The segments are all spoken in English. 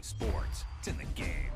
talking sports. It's in the game.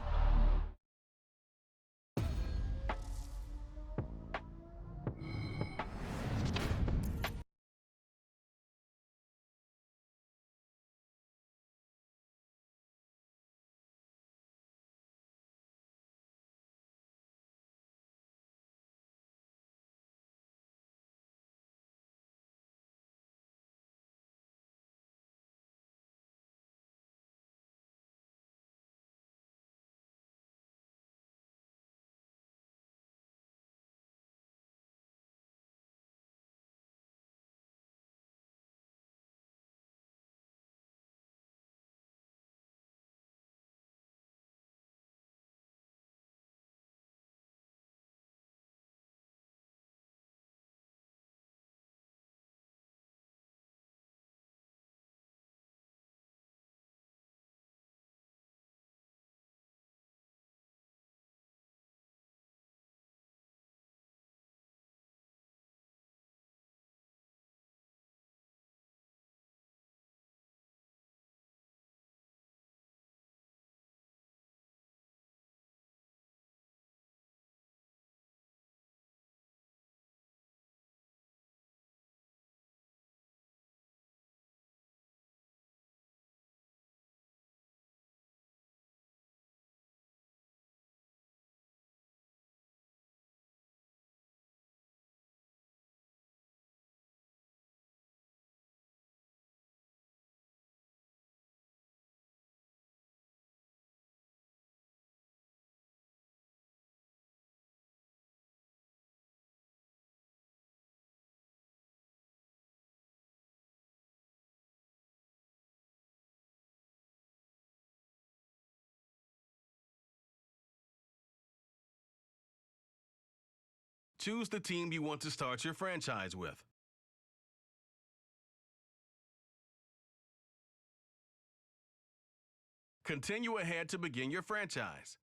Choose the team you want to start your franchise with. Continue ahead to begin your franchise.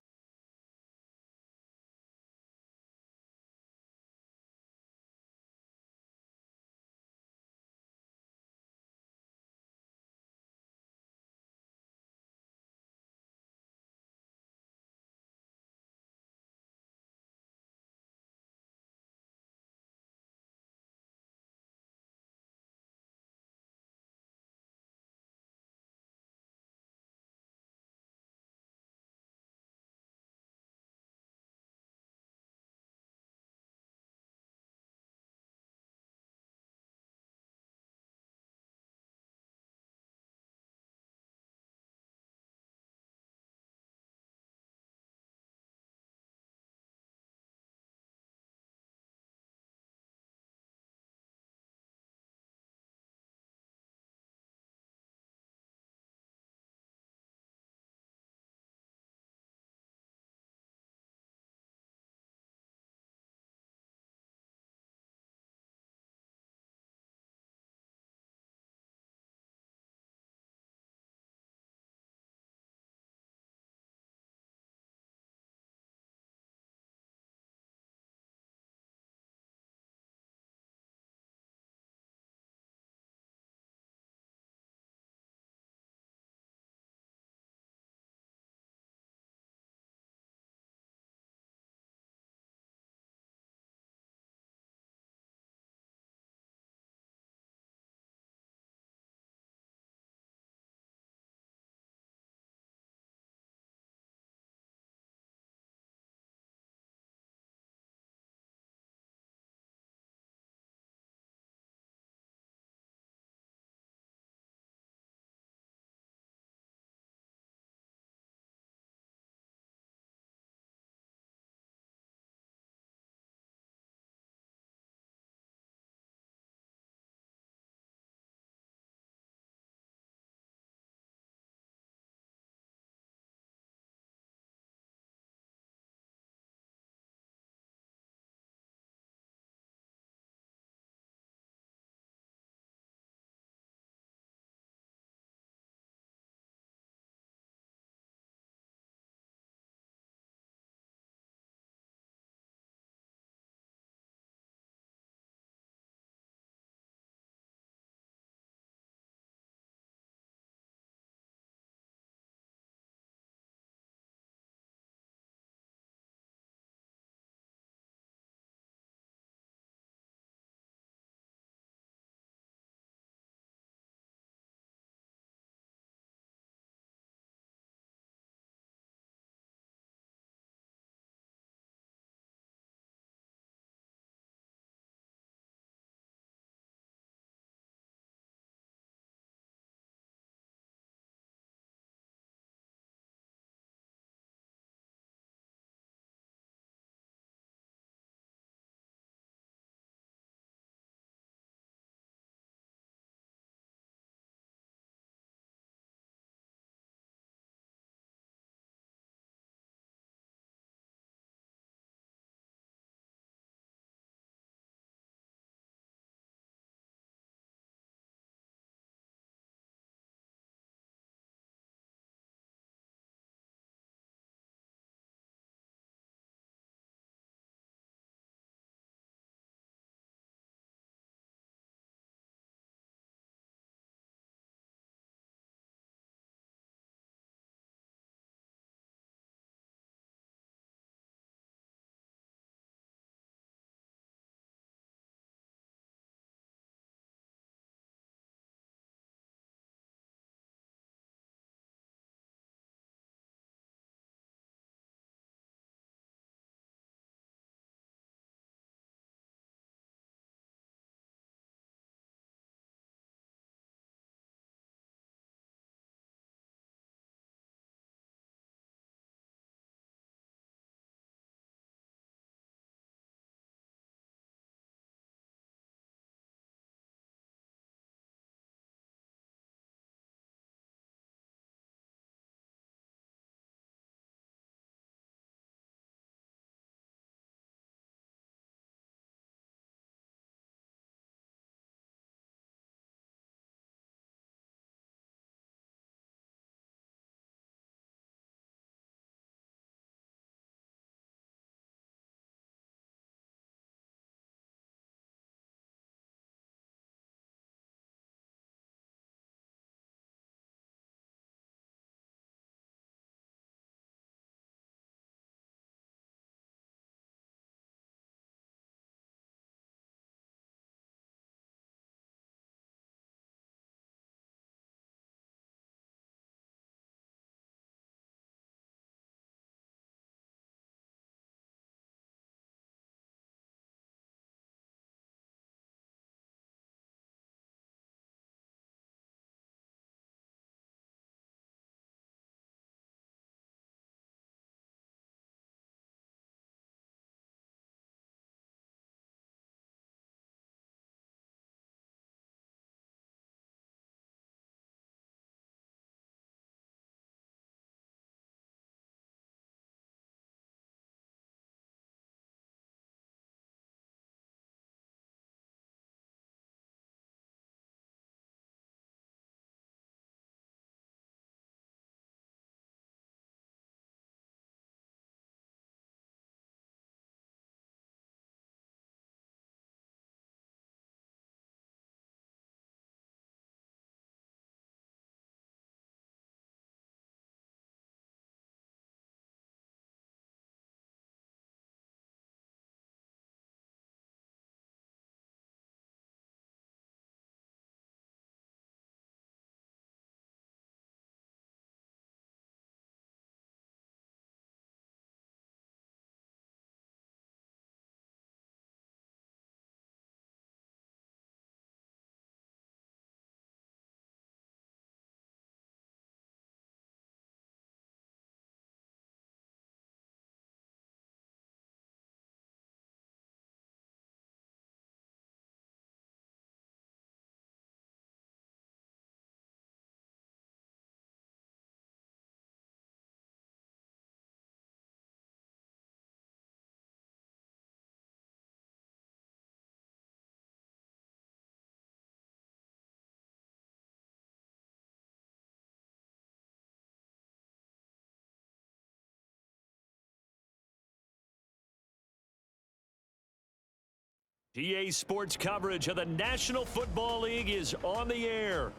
EA Sports coverage of the National Football League is on the air.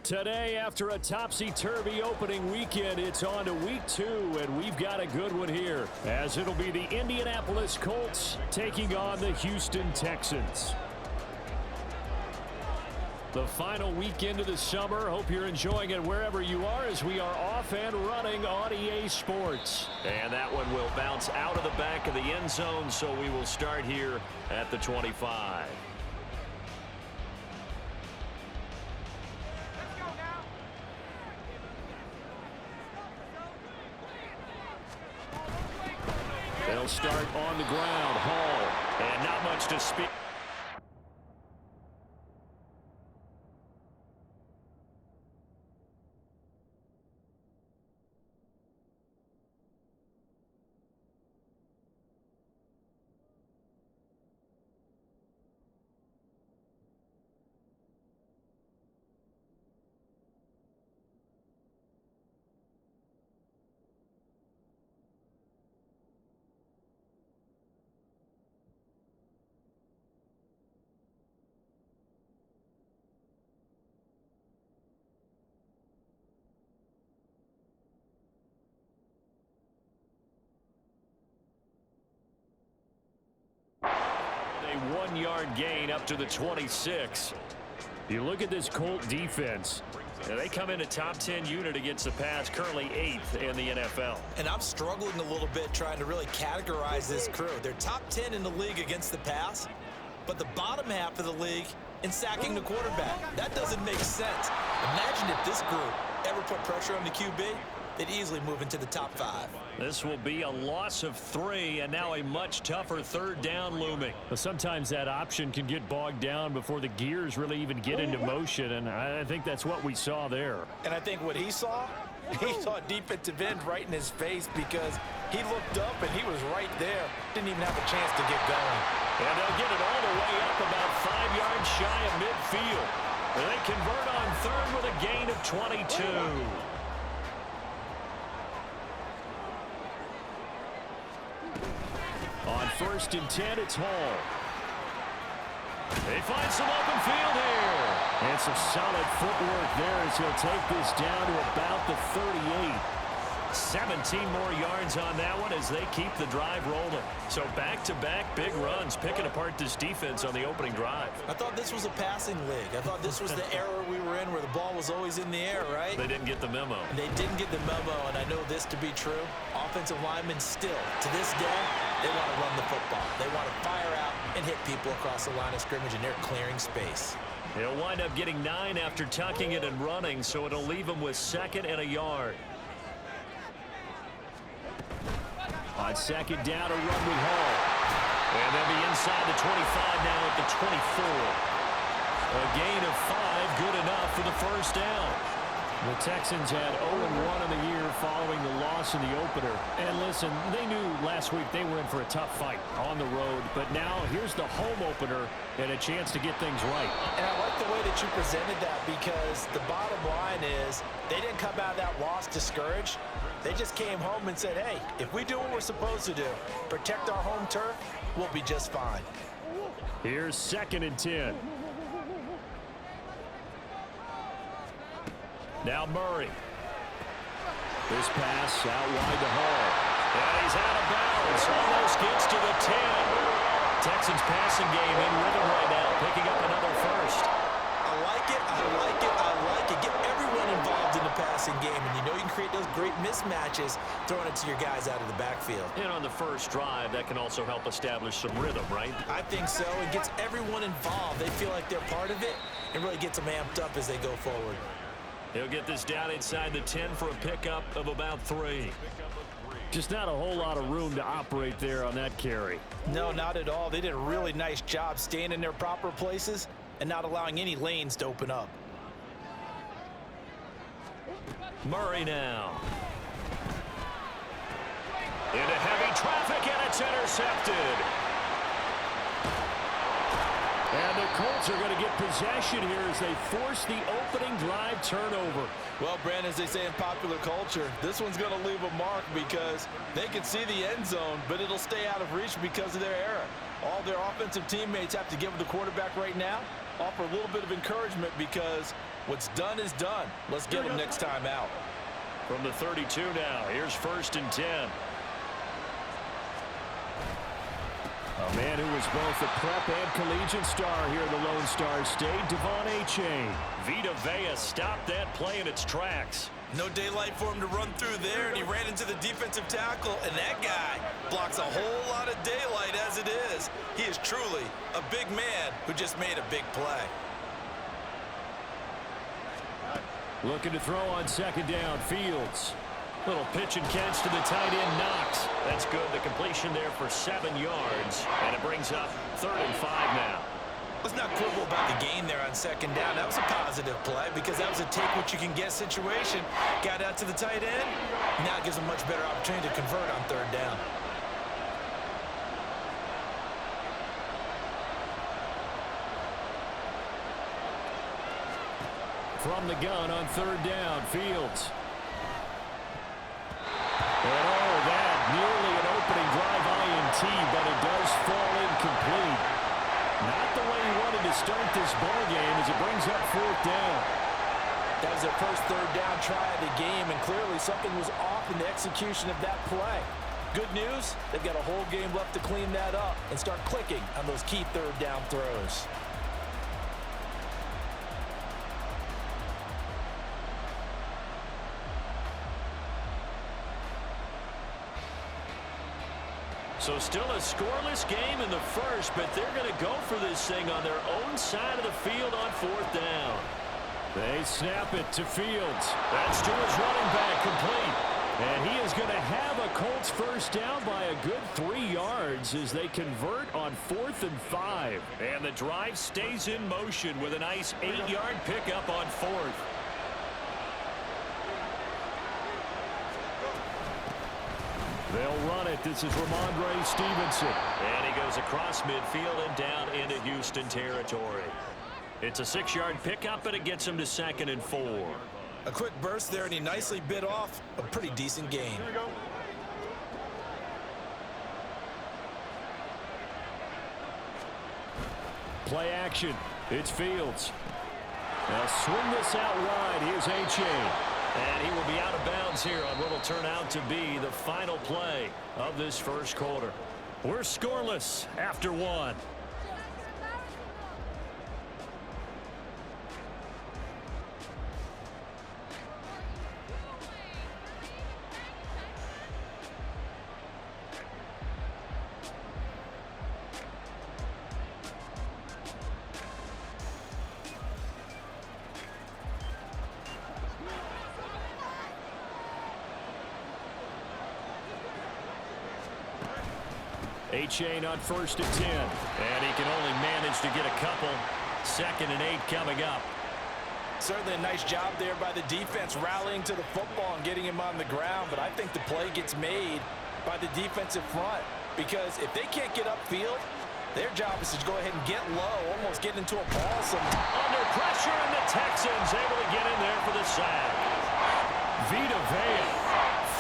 Today, after a topsy-turvy opening weekend, it's on to week 2, and we've got a good one here, as it'll be the Indianapolis Colts taking on the Houston Texans. The final weekend of the summer. Hope you're enjoying it wherever you are, as we are off and running on EA Sports. And that one will bounce out of the back of the end zone, so we will start here at the 25. They'll start on the ground. Hall, and not much to speak. A 1-yard gain up to the 26. You look at this Colt defense. Now they come in a top 10 unit against the pass, currently 8th in the NFL. And I'm struggling a little bit trying to really categorize this crew. They're top 10 in the league against the pass, but the bottom half of the league in sacking the quarterback. That doesn't make sense. Imagine if this group ever put pressure on the QB, they'd easily move into the top 5. This will be a loss of 3, and now a much tougher third down looming. But sometimes that option can get bogged down before the gears really even get into motion, and I think that's what we saw there. And I think what he saw a defensive end right in his face, because he looked up and he was right there. Didn't even have a chance to get going. And they'll get it all the way up about 5 yards shy of midfield. And they convert on third with a gain of 22. On 1st and 10, it's Hall. They find some open field here. And some solid footwork there as he'll take this down to about the 38. 17 more yards on that one as they keep the drive rolling. So back-to-back big runs, picking apart this defense on the opening drive. I thought this was a passing league. I thought this was the era we were in where the ball was always in the air, right? They didn't get the memo. They didn't get the memo, and I know this to be true. Offensive linemen still, to this day, they want to run the football. They want to fire out and hit people across the line of scrimmage, and they're clearing space. He'll wind up getting 9 after tucking it and running, so it'll leave him with 2nd and a yard. On 2nd down, a run with Hall. And they'll be inside the 25 now at the 24. A gain of 5, good enough for the first down. The Texans had 0-1 in the year following the loss in the opener. And listen, they knew last week they were in for a tough fight on the road. But now here's the home opener and a chance to get things right. And I like the way that you presented that, because the bottom line is they didn't come out of that loss discouraged. They just came home and said, hey, if we do what we're supposed to do, protect our home turf, we'll be just fine. Here's 2nd and 10. Now Murray. This pass out wide to Hall. And he's out of bounds. Almost gets to the 10. Texans passing game in rhythm right now, picking up another first. I like it. I like it. I like it. Get everyone involved in the passing game. And you know you can create those great mismatches throwing it to your guys out of the backfield. And on the first drive, that can also help establish some rhythm, right? I think so. It gets everyone involved. They feel like they're part of it. It really gets them amped up as they go forward. He'll get this down inside the 10 for a pickup of about 3. Just not a whole lot of room to operate there on that carry. No, not at all. They did a really nice job staying in their proper places and not allowing any lanes to open up. Murray now. Into heavy traffic, and it's intercepted. And the Colts are going to get possession here as they force the opening drive turnover. Well, Brandon, as they say in popular culture, this one's going to leave a mark because they can see the end zone, but it'll stay out of reach because of their error. All their offensive teammates have to give the quarterback right now, offer a little bit of encouragement because what's done is done. Let's get them next time out. From the 32 now, here's 1st and 10. A man who was both a prep and collegiate star here in the Lone Star State, Devon Achane. Vita Vea stopped that play in its tracks. No daylight for him to run through there, and he ran into the defensive tackle, and that guy blocks a whole lot of daylight as it is. He is truly a big man who just made a big play. Looking to throw on 2nd down, Fields. Little pitch and catch to the tight end, Knox. That's good. The completion there for 7 yards. And it brings up 3rd and 5 now. Let's not quibble about the gain there on 2nd down. That was a positive play because that was a take-what-you-can-get situation. Got out to the tight end. Now it gives a much better opportunity to convert on 3rd down. From the gun on 3rd down, Fields. And oh, that nearly an opening drive INT, but it does fall incomplete. Not the way he wanted to start this ball game as it brings up 4th down. That was their first 3rd down try of the game, and clearly something was off in the execution of that play. Good news, they've got a whole game left to clean that up and start clicking on those key 3rd down throws. So still a scoreless game in the first, but they're going to go for this thing on their own side of the field on 4th down. They snap it to Fields. That's to his running back, complete. And he is going to have a Colts 1st down by a good 3 yards as they convert on 4th and 5. And the drive stays in motion with a nice 8-yard pickup on 4th. They'll run it. This is Ramondre Stevenson. And he goes across midfield and down into Houston territory. It's a 6-yard pickup, but it gets him to 2nd and 4. A quick burst there, and he nicely bit off a pretty decent gain. Play action. It's Fields. They'll swing this out wide. Here's Achane. And he will be out of bounds here on what will turn out to be the final play of this first quarter. We're scoreless after 1. Achane on 1st and 10. And he can only manage to get a couple. 2nd and 8 coming up. Certainly a nice job there by the defense rallying to the football and getting him on the ground. But I think the play gets made by the defensive front because if they can't get upfield, their job is to go ahead and get low, almost get into a ball. Under pressure, and the Texans able to get in there for the sack. Vita Vea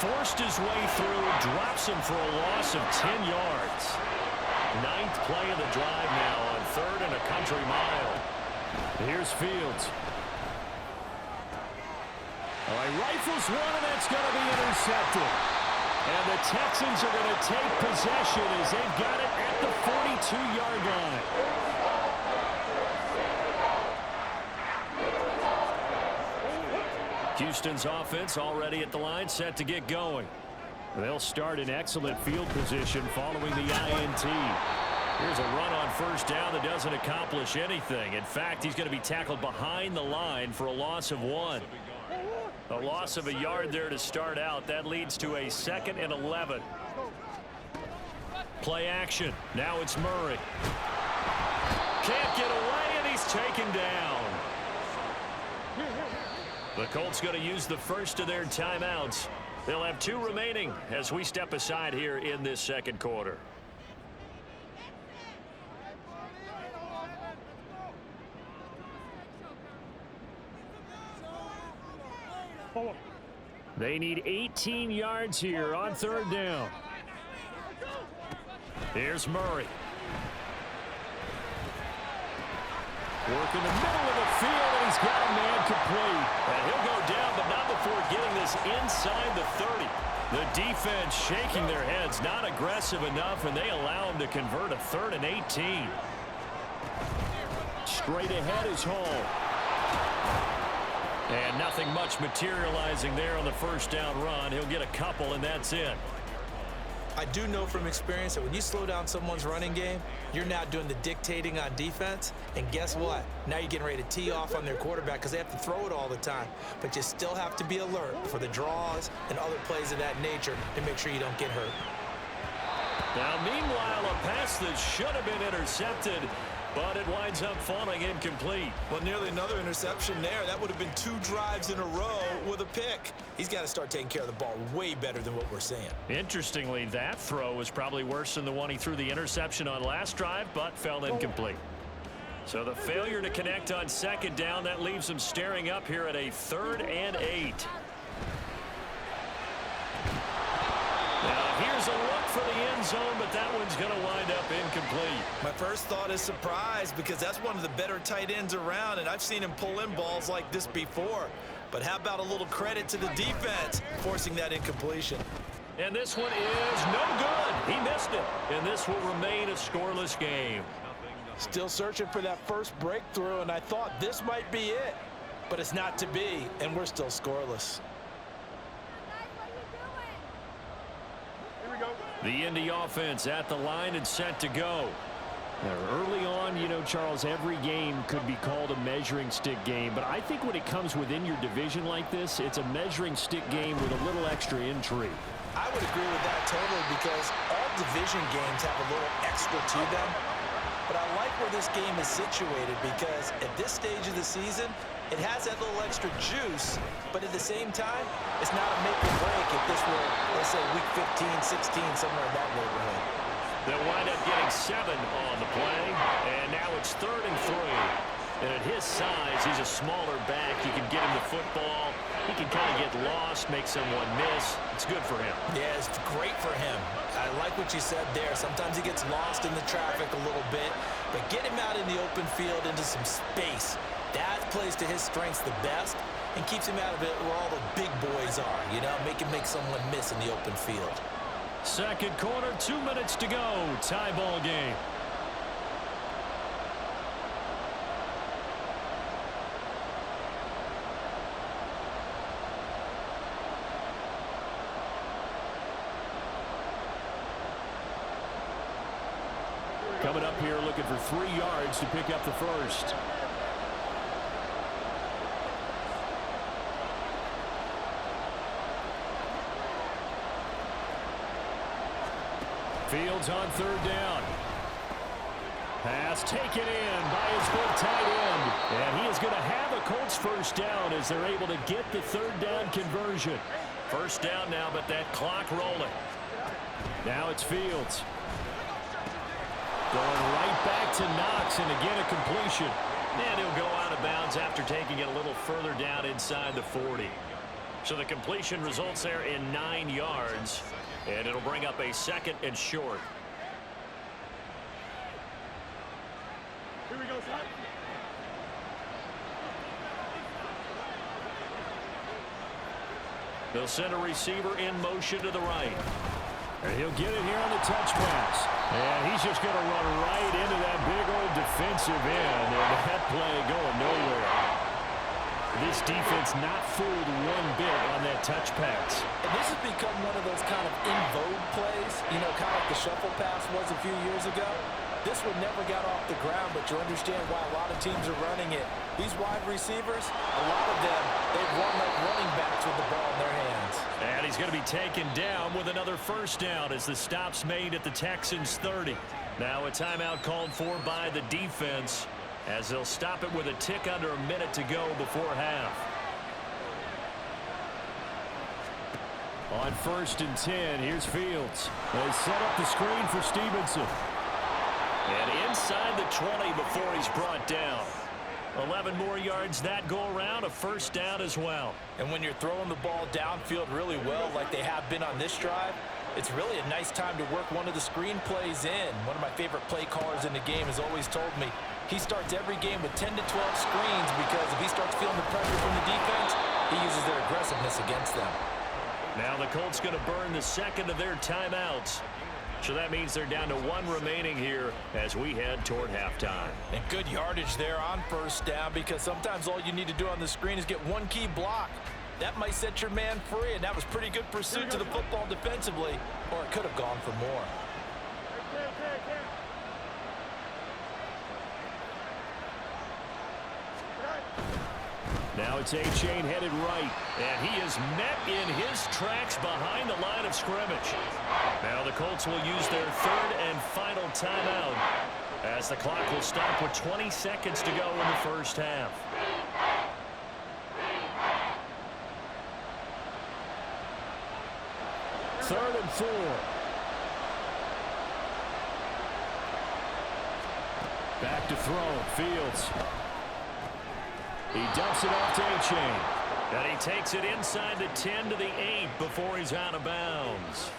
forced his way through, drops him for a loss of 10 yards. 9th play of the drive now on 3rd and a country mile. Here's Fields. All right, rifles one, and that's going to be intercepted. And the Texans are going to take possession as they've got it at the 42-yard line. Houston's offense already at the line, set to get going. They'll start in excellent field position following the INT. Here's a run on 1st down that doesn't accomplish anything. In fact, he's going to be tackled behind the line for a loss of 1. A loss of a yard there to start out. That leads to a 2nd and 11. Play action. Now it's Murray. Can't get away, and he's taken down. The Colts going to use the first of their timeouts. They'll have 2 remaining as we step aside here in this 2nd quarter. They need 18 yards here on third down. Here's Murray. Working the middle of the field, and he's got a man complete. And he'll go down, but not before getting this inside the 30. The defense shaking their heads, not aggressive enough, and they allow him to convert a 3rd and 18. Straight ahead is Hall. And nothing much materializing there on the first down run. He'll get a couple, and that's it. I do know from experience that when you slow down someone's running game, you're now doing the dictating on defense. And guess what? Now you're getting ready to tee off on their quarterback because they have to throw it all the time. But you still have to be alert for the draws and other plays of that nature to make sure you don't get hurt. Now, meanwhile, a pass that should have been intercepted, but it winds up falling incomplete. Well, nearly another interception there. That would have been 2 drives in a row with a pick. He's got to start taking care of the ball way better than what we're seeing. Interestingly, that throw was probably worse than the one he threw the interception on last drive, but fell incomplete. So the failure to connect on second down, that leaves him staring up here at a 3rd and 8. Now, here's a look for the end zone, but that one's going to wind up incomplete. My first thought is surprise because that's one of the better tight ends around, and I've seen him pull in balls like this before. But how about a little credit to the defense forcing that incompletion? And this one is no good. He missed it. And this will remain a scoreless game. Still searching for that first breakthrough, and I thought this might be it. But it's not to be, and we're still scoreless. The Indy offense at the line and set to go. Now, early on, you know, Charles, every game could be called a measuring stick game. But I think when it comes within your division like this, it's a measuring stick game with a little extra intrigue. I would agree with that totally because all division games have a little extra to them. But I like where this game is situated because at this stage of the season, it has that little extra juice, but at the same time, it's not a make or break if this were, let's say, week 15, 16, somewhere in that neighborhood. They'll wind up getting 7 on the play, and now it's 3rd and 3. And at his size, he's a smaller back. You can get him the football. He can kind of get lost, make someone miss. It's good for him. Yeah, it's great for him. I like what you said there. Sometimes he gets lost in the traffic a little bit, but get him out in the open field into some space. That plays to his strengths the best and keeps him out of it where all the big boys are, you know, make someone miss in the open field. Second quarter, 2 minutes to go. Tie ball game. Coming up here looking for 3 yards to pick up the first. Fields on 3rd down. Pass taken in by his big tight end. And he is going to have a Colts first down as they're able to get the 3rd down conversion. First down now, but that clock rolling. Now it's Fields. Going right back to Knox, and again a completion. And he'll go out of bounds after taking it a little further down inside the 40. So the completion results there in 9 yards. And it'll bring up a 2nd and short. Here we go, son. They'll send a receiver in motion to the right. And he'll get it here on the touch pass. And he's just going to run right into that big old defensive end. And that play going nowhere. This defense not fooled one bit on that touch pass. And this has become one of those kind of in vogue plays, you know, kind of like the shuffle pass was a few years ago. This one never got off the ground, but you understand why a lot of teams are running it. These wide receivers, a lot of them, they run like running backs with the ball in their hands. And he's going to be taken down with another first down as the stop's made at the Texans 30. Now a timeout called for by the defense, as they'll stop it with a tick under a minute to go before half. On 1st and 10, here's Fields. They set up the screen for Stevenson. And inside the 20 before he's brought down. 11 more yards that go around, a first down as well. And when you're throwing the ball downfield really well like they have been on this drive, it's really a nice time to work one of the screen plays in. One of my favorite play callers in the game has always told me he starts every game with 10 to 12 screens because if he starts feeling the pressure from the defense, he uses their aggressiveness against them. Now the Colts going to burn the second of their timeouts. So that means they're down to one remaining here as we head toward halftime. And good yardage there on first down because sometimes all you need to do on the screen is get one key block. That might set your man free, and that was pretty good pursuit to the football defensively, or it could have gone for more. Now it's A-Chain headed right, and he is met in his tracks behind the line of scrimmage. Now the Colts will use their third and final timeout as the clock will stop with 20 seconds to go in the first half. Third and 4. Back to throw. Fields. He dumps it off to A-Chain. And he takes it inside the 10 to the 8 before he's out of bounds.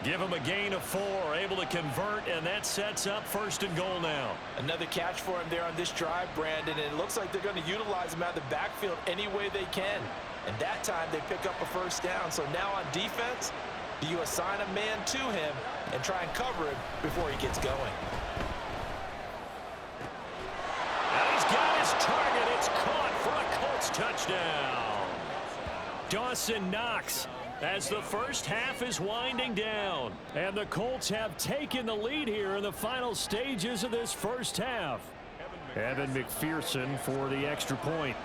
Give him a gain of 4. Able to convert, and that sets up first and goal now. Another catch for him there on this drive, Brandon, and it looks like they're going to utilize him out of the backfield any way they can. And that time they pick up a first down. So now on defense, do you assign a man to him and try and cover him before he gets going? And he's got his target. It's caught for a Colts touchdown. Dawson Knox as the first half is winding down. And the Colts have taken the lead here in the final stages of this first half. Evan McPherson for the extra point.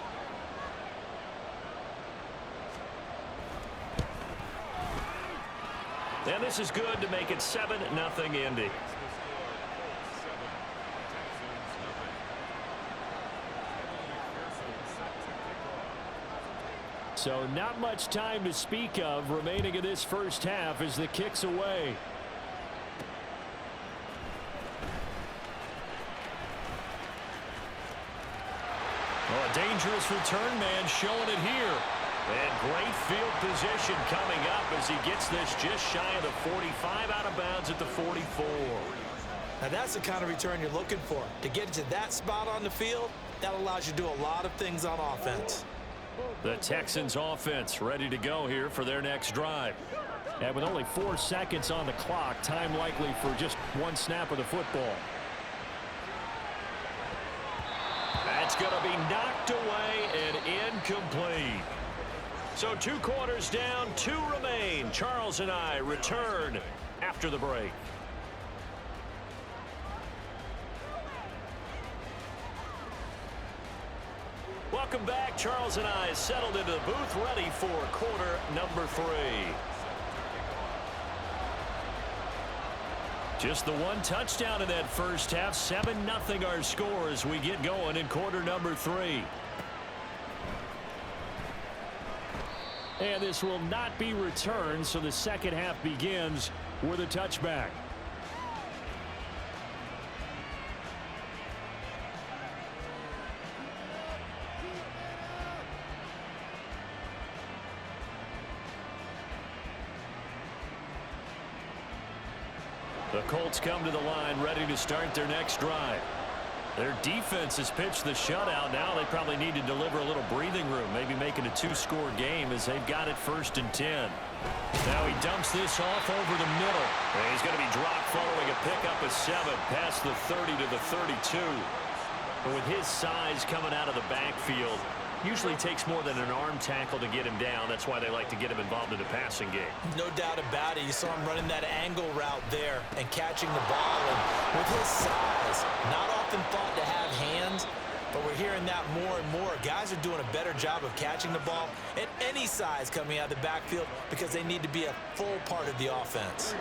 And this is good to make it 7-0 Indy. So not much time to speak of remaining in this first half as the kick's away. Oh, a dangerous return man showing it here. And great field position coming up as he gets this just shy of the 45, out of bounds at the 44. Now that's the kind of return you're looking for. To get to that spot on the field, that allows you to do a lot of things on offense. The Texans offense ready to go here for their next drive. And with only 4 seconds on the clock, time likely for just one snap of the football. That's going to be knocked away and incomplete. So 2 quarters down, 2 remain. Charles and I return after the break. Welcome back. Charles and I settled into the booth, ready for quarter number 3. Just the one touchdown in that first half. 7-0 our score as we get going in quarter number 3. And this will not be returned, so the second half begins with a touchback. The Colts come to the line ready to start their next drive. Their defense has pitched the shutout. Now they probably need to deliver a little breathing room, maybe make it a 2-score game as they've got it 1st and 10. Now he dumps this off over the middle. And he's going to be dropped following a pickup of 7 past the 30 to the 32. But with his size coming out of the backfield, usually takes more than an arm tackle to get him down. That's why they like to get him involved in the passing game. No doubt about it. You saw him running that angle route there and catching the ball. And with his size, not often thought to have hands, but we're hearing that more and more. Guys are doing a better job of catching the ball at any size coming out of the backfield because they need to be a full part of the offense.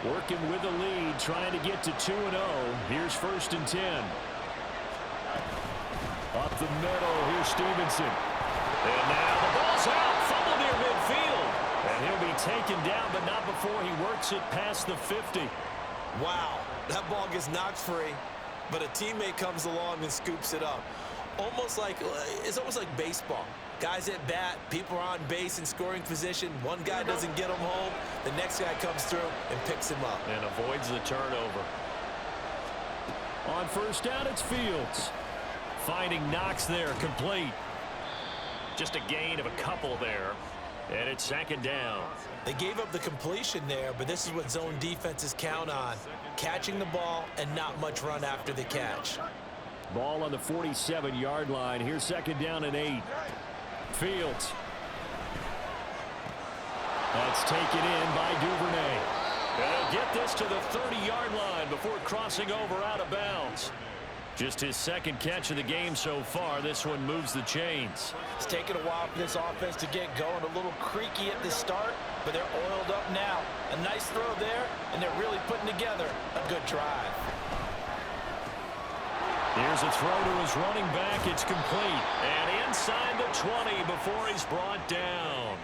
Working with the lead, trying to get to 2-0. Here's 1st and 10. Up the middle, here's Stevenson. And now the ball's out, fumble near midfield. And he'll be taken down, but not before he works it past the 50. Wow, that ball gets knocked free, but a teammate comes along and scoops it up. It's almost like baseball. Guys at bat, people are on base in scoring position. One guy doesn't get him home. The next guy comes through and picks him up. And avoids the turnover. On first down, it's Fields. Finding Knox there, complete. Just a gain of a couple there. And it's second down. They gave up the completion there, but this is what zone defenses count on. Catching the ball and not much run after the catch. Ball on the 47-yard line. Here's second down and 8. Fields. That's taken in by Duvernay. They'll get this to the 30-yard line before crossing over out of bounds. Just his second catch of the game so far. This one moves the chains. It's taken a while for this offense to get going. A little creaky at the start, but they're oiled up now. A nice throw there, and they're really putting together a good drive. Here's a throw to his running back. It's complete. And inside the 20 before he's brought down.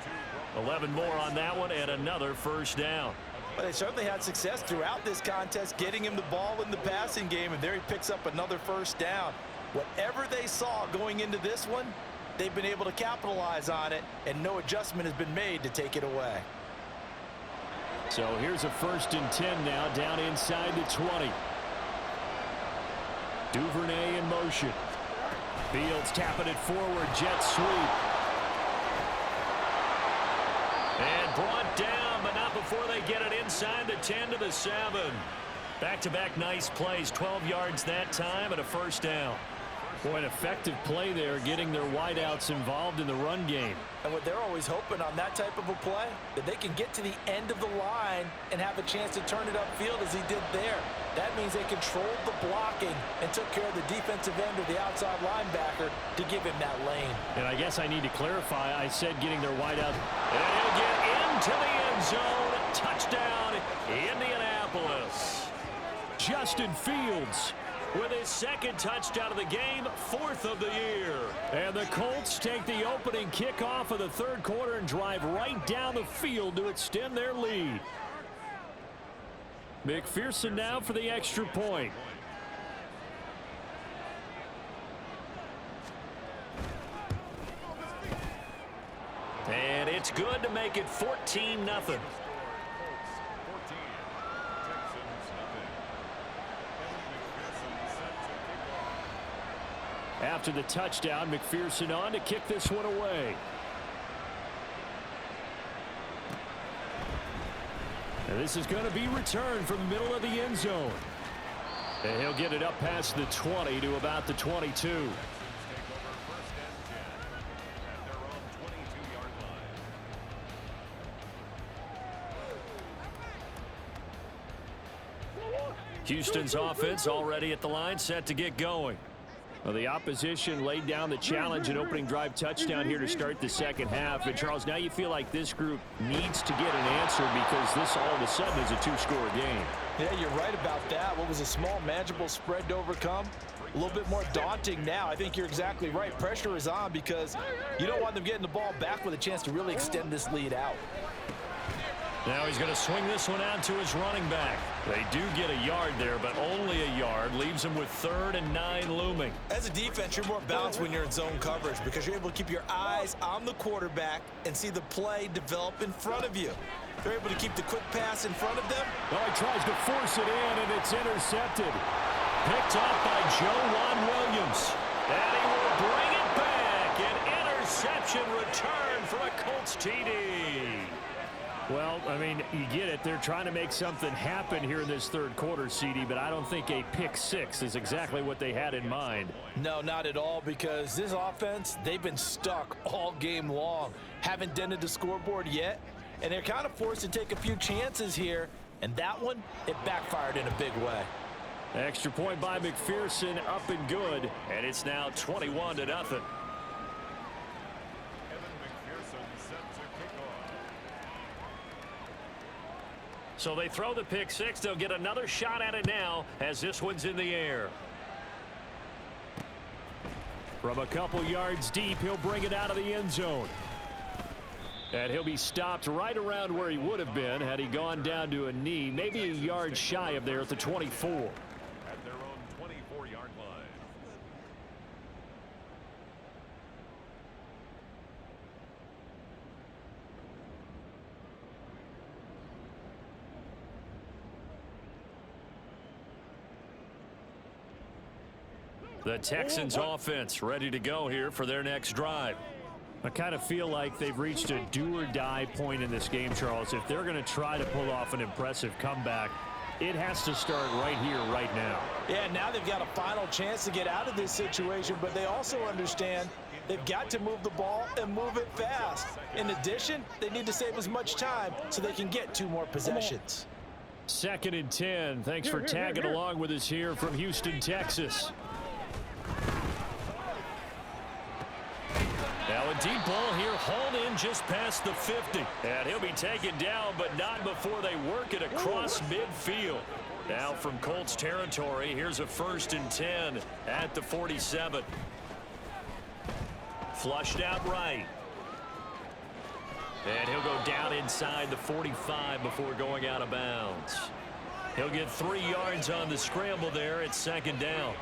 11 more on that one and another first down. But they certainly had success throughout this contest, getting him the ball in the passing game, and there he picks up another first down. Whatever they saw going into this one, they've been able to capitalize on it, and no adjustment has been made to take it away. So here's a 1st and 10 now, down inside the 20. Duvernay in motion. Fields tapping it forward, jet sweep. And brought down, but not before they get it inside the 10 to the 7. Back-to-back nice plays, 12 yards that time and a first down. Boy, an effective play there, getting their wideouts involved in the run game. And what they're always hoping on that type of a play, that they can get to the end of the line and have a chance to turn it upfield as he did there. That means they controlled the blocking and took care of the defensive end or the outside linebacker to give him that lane. And I guess I need to clarify, I said getting their wideout. And he'll get into the end zone. Touchdown, Indianapolis. Justin Fields with his second touchdown of the game, 4th of the year. And the Colts take the opening kickoff of the third quarter and drive right down the field to extend their lead. McPherson now for the extra point. And it's good to make it 14-0. After the touchdown, McPherson on to kick this one away. And this is going to be returned from the middle of the end zone. And he'll get it up past the 20 to about the 22. Houston's offense already at the line, set to get going. Well, the opposition laid down the challenge and opening drive touchdown here to start the second half. And, Charles, now you feel like this group needs to get an answer because this all of a sudden is a 2-score game. Yeah, you're right about that. What was a small, manageable spread to overcome? A little bit more daunting now. I think you're exactly right. Pressure is on because you don't want them getting the ball back with a chance to really extend this lead out. Now he's going to swing this one out to his running back. They do get a yard there, but only a yard. Leaves him with 3rd and 9 looming. As a defense, you're more balanced when you're in zone coverage because you're able to keep your eyes on the quarterback and see the play develop in front of you. They're able to keep the quick pass in front of them. Oh, he tries to force it in, and it's intercepted. Picked up by Joe Williams. And he will bring it back. An interception return for a Colts TD. Well, I mean, you get it. They're trying to make something happen here in this third quarter, CD, but I don't think a pick six is exactly what they had in mind. No, not at all, because this offense, they've been stuck all game long. Haven't dented the scoreboard yet, and they're kind of forced to take a few chances here, and that one, it backfired in a big way. Extra point by McPherson, up and good, and it's now 21-0. So they throw the pick six. They'll get another shot at it now as this one's in the air. From a couple yards deep, he'll bring it out of the end zone. And he'll be stopped right around where he would have been had he gone down to a knee, maybe a yard shy of there at the 24. At their own 24-yard line. The Texans offense ready to go here for their next drive. I kind of feel like they've reached a do-or-die point in this game, Charles. If they're going to try to pull off an impressive comeback, it has to start right here, right now. Yeah, now they've got a final chance to get out of this situation, but they also understand they've got to move the ball and move it fast. In addition, they need to save as much time so they can get 2 more possessions. 2nd and 10. Thanks for tagging along with us here from Houston, Texas. Now a deep ball here, hauled in just past the 50. And he'll be taken down, but not before they work it across midfield. Now from Colts territory, here's a 1st and 10 at the 47. Flushed out right. And he'll go down inside the 45 before going out of bounds. He'll get 3 yards on the scramble there at 2nd down.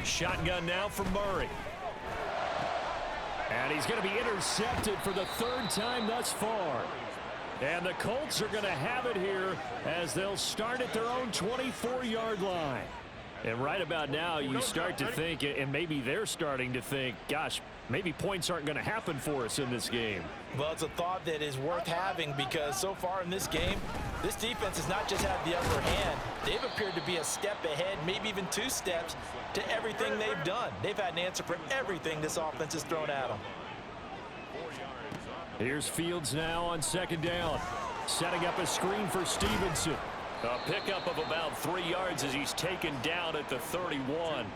Shotgun now from Murray. And he's going to be intercepted for the 3rd time thus far. And the Colts are going to have it here as they'll start at their own 24-yard line. And right about now, you start to think, and maybe they're starting to think, gosh, maybe points aren't going to happen for us in this game. Well, it's a thought that is worth having because so far in this game, this defense has not just had the upper hand. They've appeared to be a step ahead, maybe even 2 steps to everything they've done. They've had an answer for everything this offense has thrown at them. Here's Fields now on 2nd down. Setting up a screen for Stevenson. A pickup of about 3 yards as he's taken down at the 31.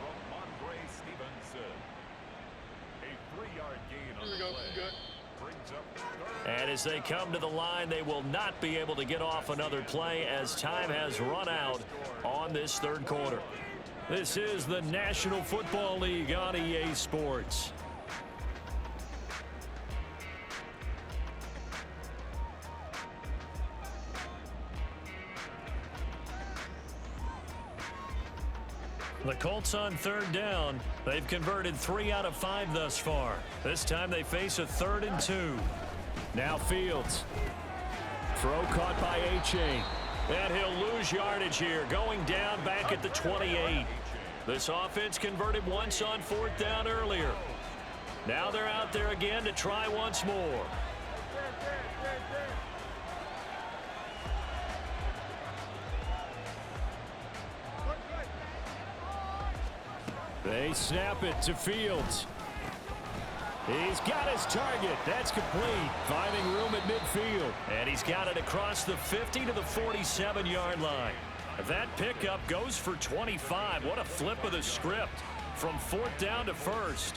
And as they come to the line, they will not be able to get off another play as time has run out on this 3rd quarter. This is the National Football League on EA Sports. The Colts on 3rd down. They've converted 3 out of 5 thus far. This time they face a 3rd and 2. Now Fields. Throw caught by A-Chain. And he'll lose yardage here, going down back at the 28. This offense converted once on 4th down earlier. Now they're out there again to try once more. They snap it to Fields. He's got his target. That's complete. Finding room at midfield. And he's got it across the 50 to the 47-yard line. That pickup goes for 25. What a flip of the script from 4th down to 1st.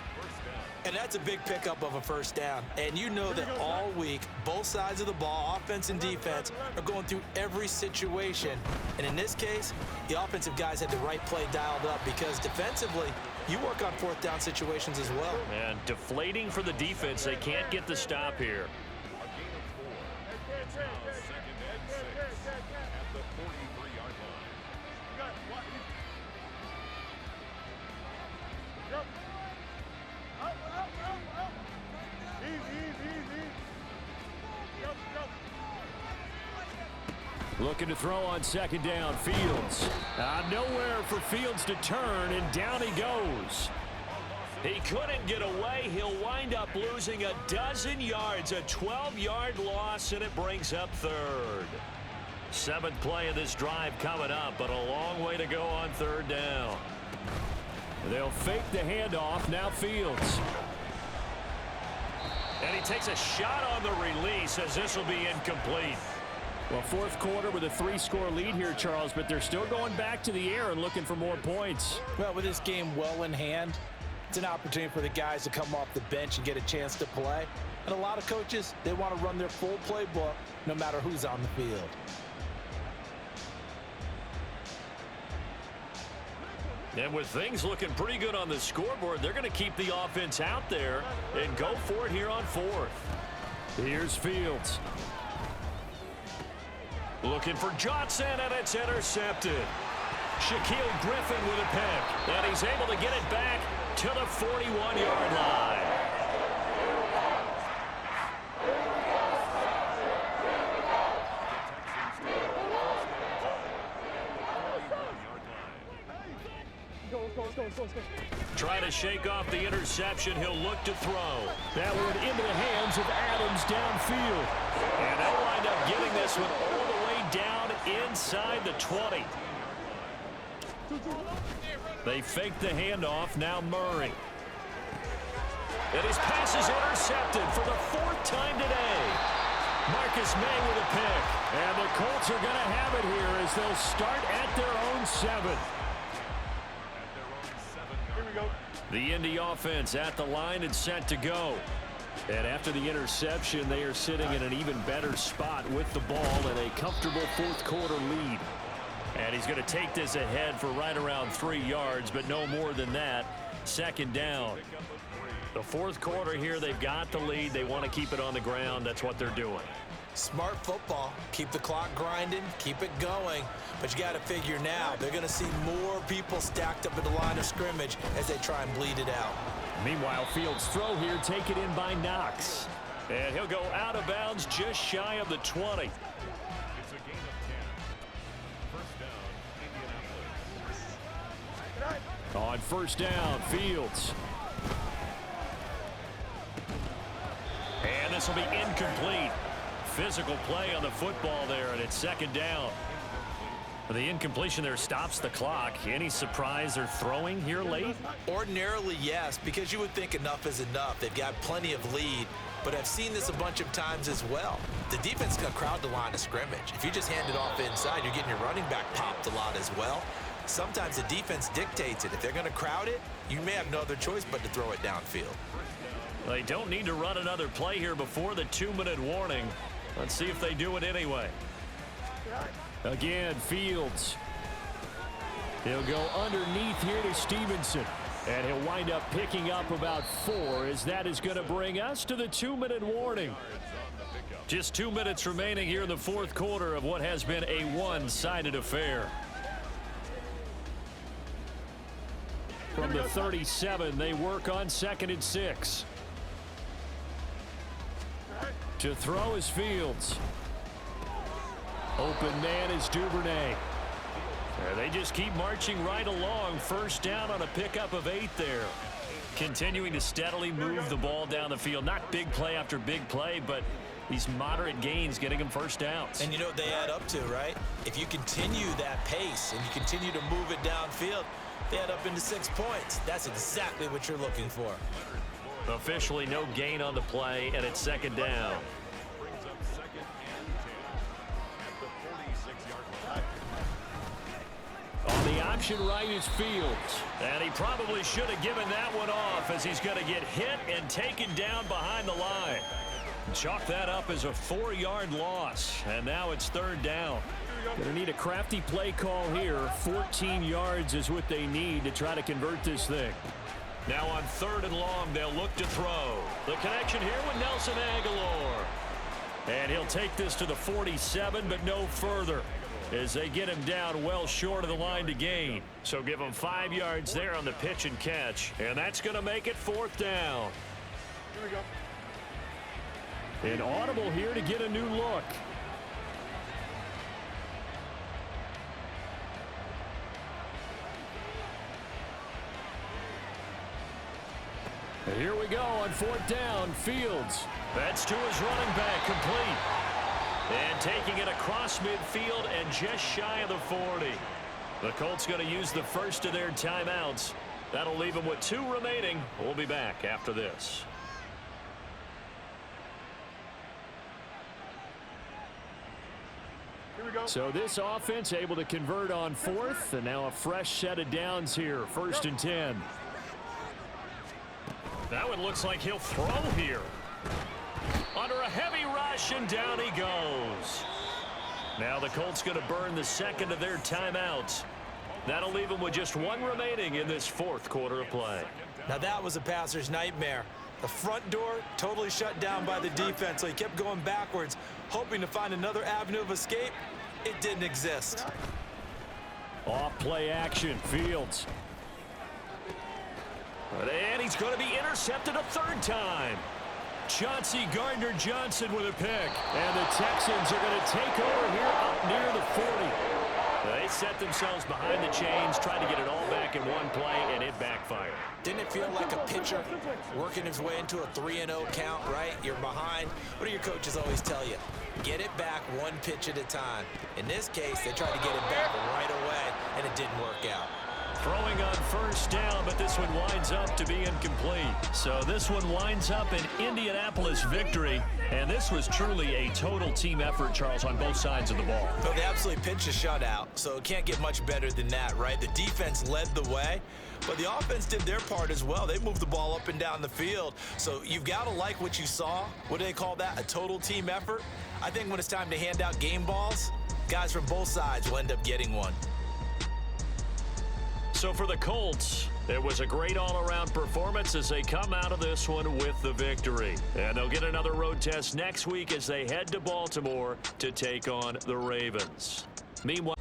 And that's a big pickup of a 1st down. And you know that all week, both sides of the ball, offense and defense, are going through every situation. And in this case, the offensive guys had the right play dialed up because defensively, you work on 4th down situations as well. And deflating for the defense. They can't get the stop here. Looking to throw on 2nd down. Fields. Nowhere for Fields to turn, and down he goes. He couldn't get away. He'll wind up losing a dozen yards, a 12-yard loss, and it brings up 3rd. 7th play of this drive coming up, but a long way to go on 3rd down. They'll fake the handoff. Now Fields. And he takes a shot on the release as this will be incomplete. Well, 4th quarter with a 3-score lead here, Charles, but they're still going back to the air and looking for more points. Well, with this game well in hand, it's an opportunity for the guys to come off the bench and get a chance to play. And a lot of coaches, they want to run their full playbook no matter who's on the field. And with things looking pretty good on the scoreboard, they're going to keep the offense out there and go for it here on 4th. Here's Fields. Looking for Johnson, and it's intercepted. Shaquille Griffin with a pick, and he's able to get it back to the 41-yard line. Trying to shake off the interception. He'll look to throw. That one into the hands of Adams downfield. And they'll wind up getting this one all the way down inside the 20. They fake the handoff. Now Murray. And his pass is intercepted for the 4th time today. Marcus May with a pick. And the Colts are going to have it here as they'll start at their own 7. Here we go. The Indy offense at the line and set to go. And after the interception, they are sitting in an even better spot with the ball and a comfortable 4th quarter lead. And he's going to take this ahead for right around 3 yards, but no more than that. 2nd down. The 4th quarter here, they've got the lead. They want to keep it on the ground. That's what they're doing. Smart football. Keep the clock grinding. Keep it going. But you got to figure now, they're going to see more people stacked up at the line of scrimmage as they try and bleed it out. Meanwhile, Fields' throw here taken in by Knox. And he'll go out of bounds just shy of the 20. On 1st down, Fields. And this will be incomplete. Physical play on the football there, and it's 2nd down. The incompletion there stops the clock. Any surprise they're throwing here late? Ordinarily, yes, because you would think enough is enough. They've got plenty of lead, but I've seen this a bunch of times as well. The defense is going to crowd the line of scrimmage. If you just hand it off inside, you're getting your running back popped a lot as well. Sometimes the defense dictates it. If they're going to crowd it, you may have no other choice but to throw it downfield. They don't need to run another play here before the 2-minute warning. Let's see if they do it anyway. Again, Fields. He'll go underneath here to Stevenson. And he'll wind up picking up about 4 as that is going to bring us to the 2-minute warning. Just 2 minutes remaining here in the 4th quarter of what has been a one-sided affair. From the 37, they work on 2nd and 6. To throw is Fields. Open man is Duvernay. They just keep marching right along. 1st down on a pickup of 8 there. Continuing to steadily move the ball down the field. Not big play after big play, but these moderate gains getting them 1st downs. And you know what they add up to, right? If you continue that pace and you continue to move it downfield, they add up into 6 points. That's exactly what you're looking for. Officially no gain on the play, and it's 2nd down. On the option right is Fields. And he probably should have given that one off as he's going to get hit and taken down behind the line. Chalk that up as a 4-yard loss, and now it's 3rd down. Going to need a crafty play call here. 14 yards is what they need to try to convert this thing. Now on 3rd and long, they'll look to throw. The connection here with Nelson Aguilar. And he'll take this to the 47, but no further, as they get him down well short of the line to gain. So give him 5 yards there on the pitch and catch, and that's going to make it 4th down. Here we go. An audible here to get a new look. Here we go on 4th down. Fields. That's to his running back, complete. And taking it across midfield and just shy of the 40. The Colts going to use the first of their timeouts. That'll leave them with 2 remaining. We'll be back after this. Here we go. So this offense able to convert on 4th, and now a fresh set of downs here. 1st and 10. That one looks like he'll throw here. Under a heavy rush, and down he goes. Now the Colts going to burn the 2nd of their timeouts. That'll leave them with just 1 remaining in this 4th quarter of play. Now that was a passer's nightmare. The front door totally shut down by the defense, so he kept going backwards, hoping to find another avenue of escape. It didn't exist. Off play action. Fields. And he's going to be intercepted a 3rd time. Chauncey Gardner-Johnson with a pick. And the Texans are going to take over here up near the 40. They set themselves behind the chains, tried to get it all back in one play, and it backfired. Didn't it feel like a pitcher working his way into a 3-0 count, right? You're behind. What do your coaches always tell you? Get it back one pitch at a time. In this case, they tried to get it back right away, and it didn't work out. Throwing on first down, but this one winds up to be incomplete. So this one winds up an Indianapolis victory, and this was truly a total team effort, Charles, on both sides of the ball. No, they absolutely pitched a shutout, so it can't get much better than that, right? The defense led the way, but the offense did their part as well. They moved the ball up and down the field, so you've got to like what you saw. What do they call that? A total team effort? I think when it's time to hand out game balls, guys from both sides will end up getting one. So for the Colts, it was a great all-around performance as they come out of this one with the victory. And they'll get another road test next week as they head to Baltimore to take on the Ravens. Meanwhile,